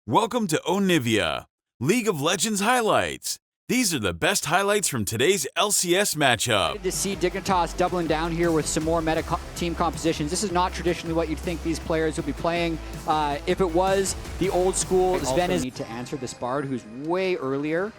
Welcome to Onivia, League of Legends highlights. These are the best highlights from today's LCS matchup. To see Dignitas doubling down here with some more meta team compositions. This is not traditionally what you'd think these players would be playing. If it was the old school, Sven is need to answer this Bard, who's way earlier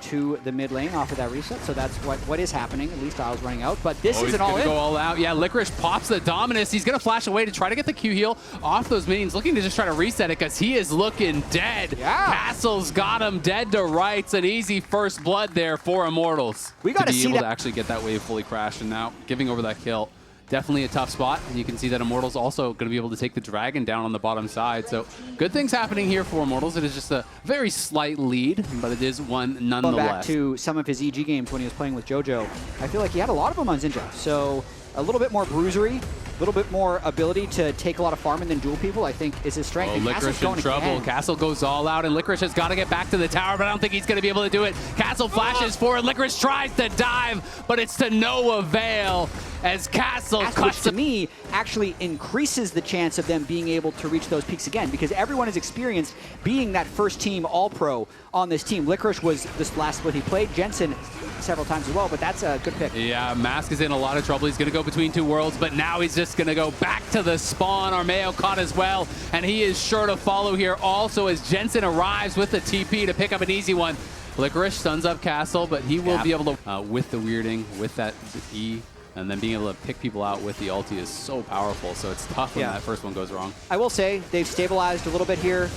to the mid lane off of that reset. So that's what is happening. At least I was running out, but this isn't all in. Go all out. Yeah, Licorice pops the Dominus. He's gonna flash away to try to get the Q heal off those minions, looking to just try to reset it because he is looking dead. Yeah. Castle's got him dead to rights. An easy first blood there for Immortals. We got to be see able that. to actually get that wave fully crashed, and now giving over that kill. Definitely a tough spot. And you can see that Immortals also going to be able to take the Dragon down on the bottom side. So good things happening here for Immortals. It is just a very slight lead, but it is one nonetheless. Going back to some of his EG games when he was playing with JoJo, I feel like he had a lot of them on Zinja. So a little bit more bruisery, a little bit more ability to take a lot of farm and then duel people, I think, is his strength. Oh, Licorice in trouble. Again. Castle goes all out, and Licorice has got to get back to the tower, but I don't think he's going to be able to do it. Castle flashes forward. Licorice tries to dive, but it's to no avail as Castle cuts to me actually increases the chance of them being able to reach those peaks again, because everyone has experienced being that first team all-pro on this team. Licorice was this last split he played. Jensen several times as well, but that's a good pick. Yeah, Mask is in a lot of trouble. He's going to go between two worlds, but now he's just going to go back to the spawn. Armeo caught as well, and he is sure to follow here also as Jensen arrives with the TP to pick up an easy one. Licorice stuns up Castle, but he will be able to, with the weirding, with that E, and then being able to pick people out with the ulti is so powerful, so it's tough when that first one goes wrong. I will say they've stabilized a little bit here,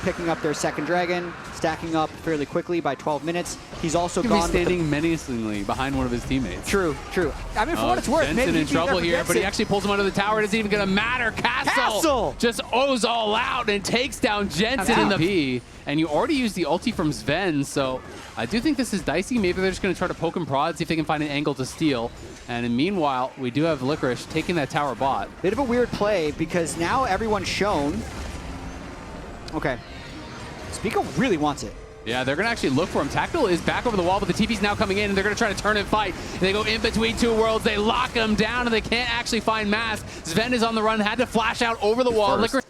picking up their second dragon, stacking up fairly quickly by 12 minutes. He's also gone standing menacingly behind one of his teammates. True. I mean, for what it's worth, Jensen maybe in trouble here, but he actually pulls him under the tower. It isn't even going to matter. Castle just O's all out and takes down Jensen in the P. And you already used the ulti from Sven, so I do think this is dicey. Maybe they're just going to try to poke and prod, see if they can find an angle to steal. And meanwhile, we do have Licorice taking that tower bot. Bit of a weird play because now everyone's shown. Okay. Spico really wants it. Yeah, they're going to actually look for him. Tactical is back over the wall, but the TP's now coming in, and they're going to try to turn and fight. They go in between two worlds. They lock him down, and they can't actually find Mask. Sven is on the run, had to flash out over the wall. Licorice.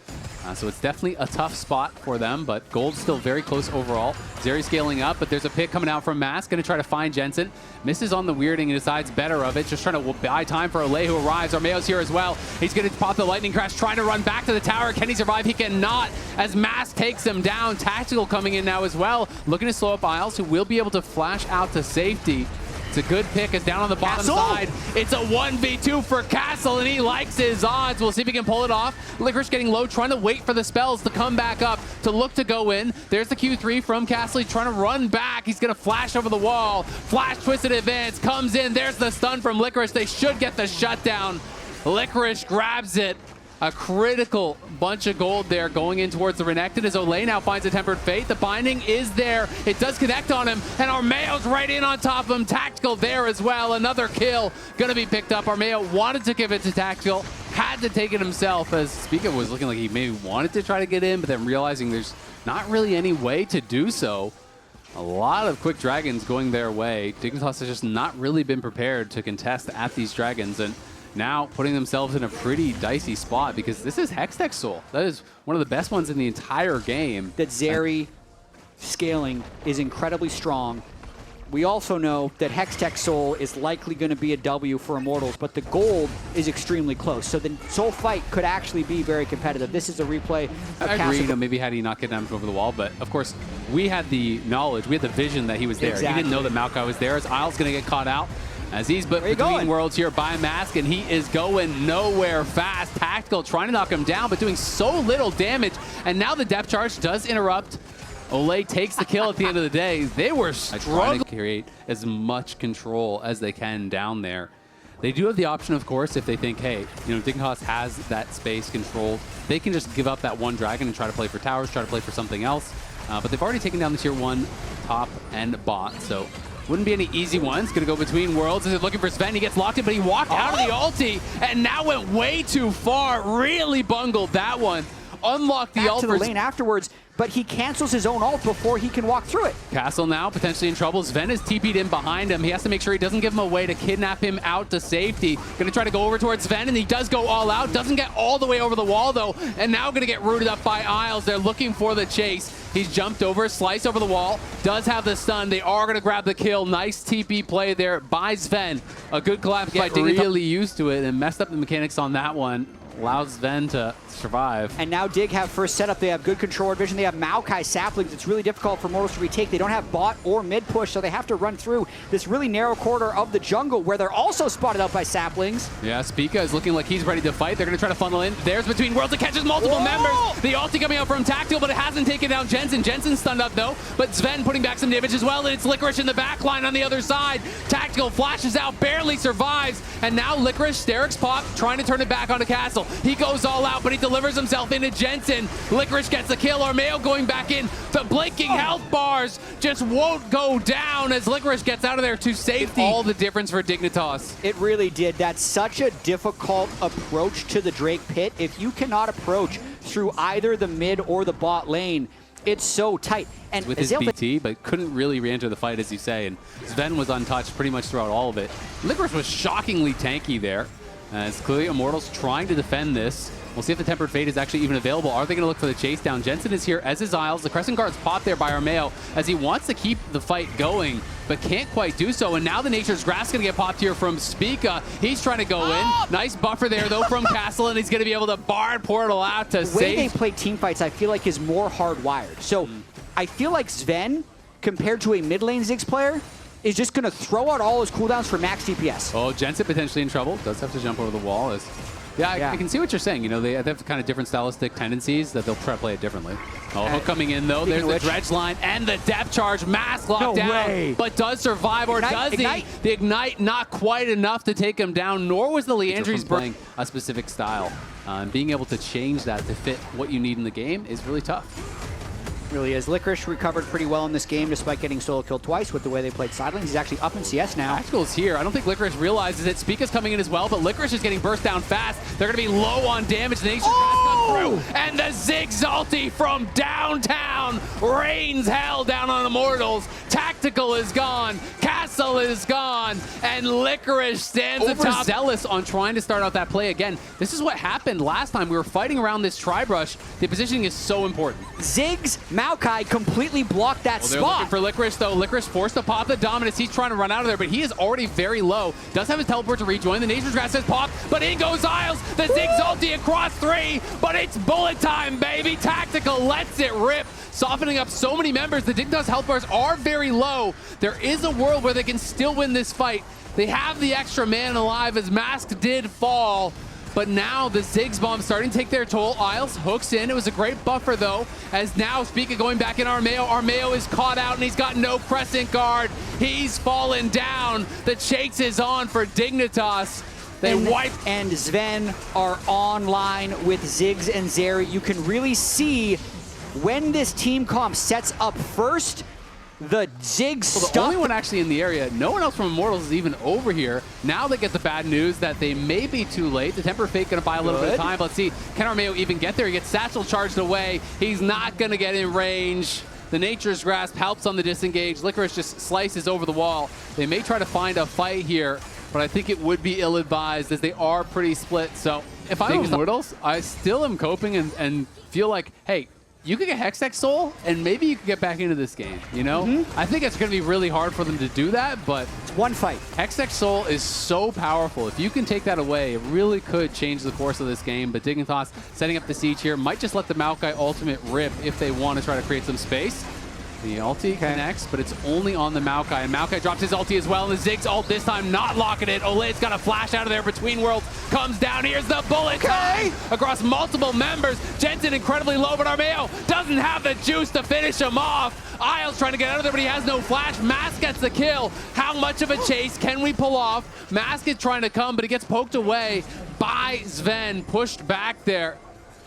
So it's definitely a tough spot for them, but Gold's still very close overall. Zeri scaling up, but there's a pick coming out from Mask, going to try to find Jensen. Misses on the weirding and decides better of it, just trying to buy time for Olay, who arrives. Armeo's here as well. He's going to pop the lightning crash, trying to run back to the tower. Can he survive? He cannot, as Mask takes him down. Tactical coming in now as well, looking to slow up Isles, who will be able to flash out to safety. It's a good pick. It's down on the bottom side. It's a 1v2 for Castle, and he likes his odds. We'll see if he can pull it off. Licorice getting low, trying to wait for the spells to come back up to look to go in. There's the Q3 from Castle. He's trying to run back. He's going to flash over the wall. Flash twisted advance comes in. There's the stun from Licorice. They should get the shutdown. Licorice grabs it. A critical bunch of gold there going in towards the Renekton as Olay now finds a Tempered Fate. The binding is there. It does connect on him, and Armeo's right in on top of him. Tactical there as well. Another kill going to be picked up. Armeo wanted to give it to Tactical, had to take it himself as Spica was looking like he maybe wanted to try to get in, but then realizing there's not really any way to do so. A lot of quick dragons going their way. Dignitas has just not really been prepared to contest at these dragons, and now putting themselves in a pretty dicey spot because this is Hextech Soul. That is one of the best ones in the entire game. That Zeri scaling is incredibly strong. We also know that Hextech Soul is likely going to be a W for Immortals, but the gold is extremely close. So the Soul fight could actually be very competitive. This is a replay of I agree, maybe had he not get down over the wall, but of course, we had the knowledge, we had the vision that he was there. Exactly. He didn't know that Maokai was there, as Isles going to get caught out. As he's between worlds here by Mask, and he is going nowhere fast. Tactical trying to knock him down, but doing so little damage. And now the depth charge does interrupt. Olay takes the kill at the end of the day. They were struggling to create as much control as they can down there. They do have the option, of course, if they think, hey, you know, Dignitas has that space controlled. They can just give up that one dragon and try to play for towers, try to play for something else. But they've already taken down the tier 1 top and bot, so wouldn't be any easy ones. Gonna go between worlds. Is looking for Sven. He gets locked in, but he walked out of the ulti and now went way too far. Really bungled that one. Unlocked the ult. To the lane afterwards, but he cancels his own ult before he can walk through it. Castle now potentially in trouble. Sven is TP'd in behind him. He has to make sure he doesn't give him a way to kidnap him out to safety. Gonna try to go over towards Sven, and he does go all out. Doesn't get all the way over the wall, though, and now gonna get rooted up by Isles. They're looking for the chase. He's jumped over, slice over the wall, does have the stun. They are gonna grab the kill. Nice TP play there by Sven. A good collapse by Dignitas. Really used to it and messed up the mechanics on that one. Allows Sven to survive. And now Dig have first setup. They have good controller vision. They have Maokai saplings. It's really difficult for Immortals to retake. They don't have bot or mid push, so they have to run through this really narrow corridor of the jungle where they're also spotted out by saplings. Yeah, Spica is looking like he's ready to fight. They're going to try to funnel in. There's Between Worlds. It catches multiple members. The ulti coming out from Tactical, but it hasn't taken down Jensen. Jensen's stunned up, though, but Sven putting back some damage as well, and it's Licorice in the back line on the other side. Tactical flashes out, barely survives, and now Licorice, Steric's pop, trying to turn it back onto Castle. He goes all out, but he delivers himself into Jensen. Licorice gets the kill. Armeo going back in. The blinking health bars just won't go down as Licorice gets out of there to safety. All the difference for Dignitas. It really did. That's such a difficult approach to the Drake pit. If you cannot approach through either the mid or the bot lane, it's so tight. And with his BT, but couldn't really re-enter the fight, as you say. And Sven was untouched pretty much throughout all of it. Licorice was shockingly tanky there. It's clearly Immortals trying to defend this. We'll see if the Tempered Fate is actually even available. Are they going to look for the chase down? Jensen is here, as is Isles. The Crescent Guard's popped there by Armeo as he wants to keep the fight going, but can't quite do so. And now the Nature's Grass going to get popped here from Spica. He's trying to go in. Nice buffer there, though, from Castle, and he's going to be able to bar Portal out to save. The way they play team fights, I feel like, is more hardwired. So I feel like Sven, compared to a mid lane Ziggs player, is just going to throw out all his cooldowns for max DPS. Oh, Jensen potentially in trouble. Does have to jump over the wall. I can see what you're saying. You know, they have kind of different stylistic tendencies that they'll try to play it differently. Oh, Hook coming in, though. There's the dredge line and the depth charge. Mask locked down, but does survive, or does he? The Ignite not quite enough to take him down, nor was the Leandry's playing a specific style. Being able to change that to fit what you need in the game is really tough. Really is. Licorice recovered pretty well in this game despite getting solo killed twice with the way they played sidelines. He's actually up in CS now. Tactical's here. I don't think Licorice realizes it. Spica's coming in as well, but Licorice is getting burst down fast. They're going to be low on damage. The Nation's come through, and the Ziggs ulti from downtown rains hell down on Immortals. Tactical is gone. Castle is gone, and Licorice stands atop. Zealous on trying to start out that play again. This is what happened last time. We were fighting around this tri-brush. The positioning is so important. Ziggs Maokai completely blocked that spot. They're looking for Licorice, though. Licorice forced to pop the dominance. He's trying to run out of there, but he is already very low. Does have his teleport to rejoin. The Nature's Grass says pop, but in goes Isles. The Ziggs ulti across 3, but it's bullet time, baby. Tactical lets it rip, softening up so many members. The Dignitas health bars are very low. There is a world where they can still win this fight. They have the extra man alive as Mask did fall. But now the Ziggs bomb starting to take their toll. Isles hooks in. It was a great buffer, though, as now Spica going back in Armeo. Armeo is caught out, and he's got no Crescent Guard. He's fallen down. The chase is on for Dignitas. They wipe. And Sven are online with Ziggs and Zeri. You can really see when this team comp sets up first, the Ziggs stuff. The only one actually in the area, no one else from Immortals is even over here. Now they get the bad news that they may be too late. The Temper Fate going to buy a little bit of time. Let's see, can Armeo even get there? He gets Satchel charged away. He's not going to get in range. The Nature's Grasp helps on the disengage. Licorice just slices over the wall. They may try to find a fight here, but I think it would be ill-advised as they are pretty split. So if I'm Immortals, I still am coping and feel like, hey, you could get Hextech Soul, and maybe you could get back into this game, you know? I think it's going to be really hard for them to do that, but it's one fight. Hextech Soul is so powerful. If you can take that away, it really could change the course of this game. But Dignitas setting up the siege here might just let the Maokai ultimate rip if they want to try to create some space. The ulti connects, but it's only on the Maokai, and Maokai drops his ulti as well, and the Ziggs ult this time not locking it. Olay's got a flash out of there. Between Worlds comes down. Here's the bullet time across multiple members. Jensen incredibly low, but Armeo doesn't have the juice to finish him off. Isles trying to get out of there, but he has no flash. Mask gets the kill. How much of a chase can we pull off? Mask is trying to come, but he gets poked away by Sven, pushed back there.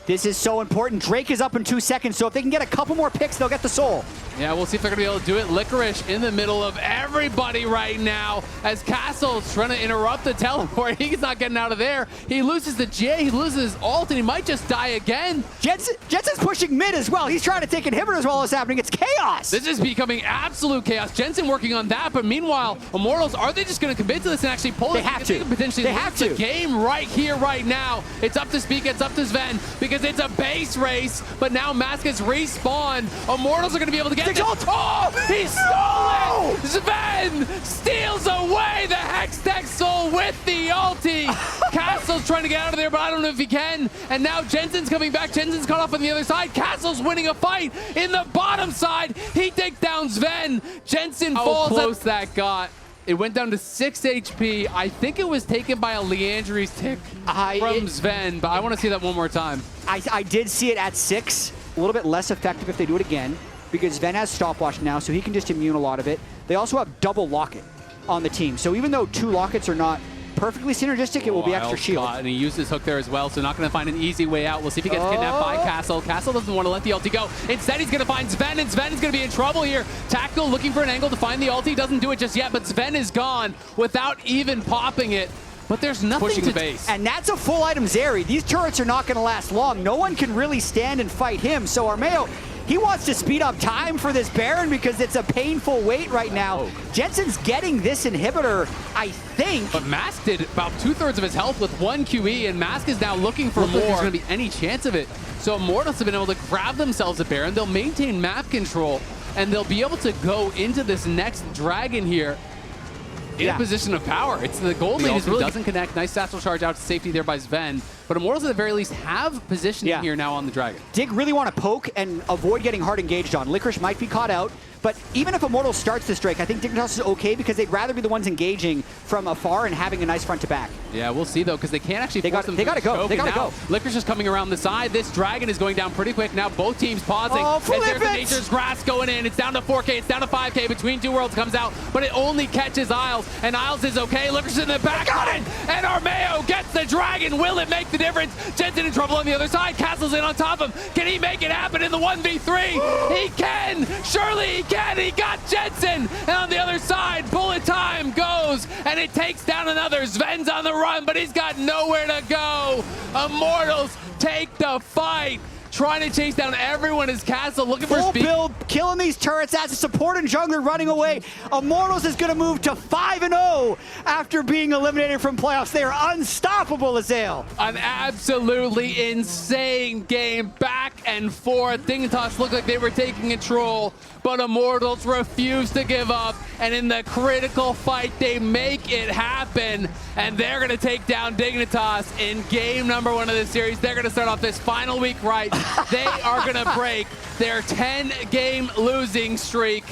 This is so important. Drake is up in 2 seconds, so if they can get a couple more picks, they'll get the soul. Yeah, we'll see if they're going to be able to do it. Licorice in the middle of everybody right now as Castle's trying to interrupt the teleport. He's not getting out of there. He loses the J, he loses his ult, and he might just die again. Jensen's pushing mid as well. He's trying to take inhibitors while it's happening. It's chaos. This is becoming absolute chaos. Jensen working on that, but meanwhile, Immortals, are they just going to commit to this and actually pull it? They have to. They could potentially lose the game right here, right now. It's up to Speak, it's up to Sven, because it's a base race, but now Mask has respawned. Immortals are going to be able to get this. Oh, he stole it! Sven steals away the Hextech Soul with the ulti. Castle's trying to get out of there, but I don't know if he can. And now Jensen's coming back. Jensen's caught off on the other side. Castle's winning a fight in the bottom side. He takes down Sven. Jensen falls. How close that got. It went down to 6 HP. I think it was taken by a Leandry's tick from Sven, but I want to see that one more time. I did see it at 6. A little bit less effective if they do it again, because Sven has stopwatch now, so he can just immune a lot of it. They also have double locket on the team, so even though 2 lockets are not perfectly synergistic, it will be extra shield. And he used his hook there as well, so not going to find an easy way out. We'll see if he gets kidnapped by Castle. Castle doesn't want to let the ulti go. Instead, he's going to find Sven, and Sven is going to be in trouble here. Tactical looking for an angle to find the ulti. Doesn't do it just yet, but Sven is gone without even popping it. But there's nothing pushing to base. And that's a full item Zeri. These turrets are not going to last long. No one can really stand and fight him. So Armeo, he wants to speed up time for this Baron because it's a painful wait right now. Jensen's getting this inhibitor, I think. But Mask did about 2/3 of his health with 1 QE, and Mask is now looking for more. Like there's going to be any chance of it. So Immortals have been able to grab themselves a Baron. They'll maintain map control, and they'll be able to go into this next dragon here in a position of power. It's the gold lane really doesn't connect. Nice satchel charge out to safety there by Sven. But Immortals at the very least have positioning here now on the dragon. Dig really want to poke and avoid getting hard engaged on. Licorice might be caught out, but even if Immortals starts this Drake, I think Dignitas is okay because they'd rather be the ones engaging from afar and having a nice front to back. Yeah, we'll see though, because they can't actually force them. They gotta go. They gotta go. Licorice is coming around the side. This dragon is going down pretty quick. Now both teams pausing. Oh, and there's the Nature's Grass going in. It's down to 4K. It's down to 5K. Between Two Worlds comes out, but it only catches Isles, and Isles is okay. Licorice in the back line, and Armeo gets the dragon. Will it make the difference? Jensen in trouble on the other side. Castle's in on top of him. Can he make it happen in the 1v3? He can. Surely he can. He got Jensen, and on the other side, bullet time goes, and it takes down another. Sven's on the run, but he's got nowhere to go. Immortals take the fight, trying to chase down everyone as Castle looking for speed. Full build, killing these turrets as a support and jungler running away. Immortals is going to move to 5-0 after being eliminated from playoffs. They are unstoppable, Azael. An absolutely insane game, back and forth. Dignitas looked like they were taking control, but Immortals refuse to give up, and in the critical fight, they make it happen, and they're going to take down Dignitas in game number 1 of this series. They're going to start off this final week right. They are going to break their 10-game losing streak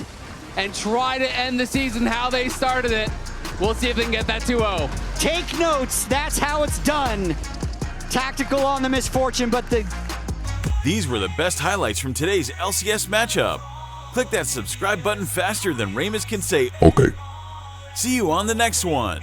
and try to end the season how they started it. We'll see if they can get that 2-0. Take notes. That's how it's done. Tactical on the misfortune, but These were the best highlights from today's LCS matchup. Click that subscribe button faster than Ramus can say, okay. See you on the next one.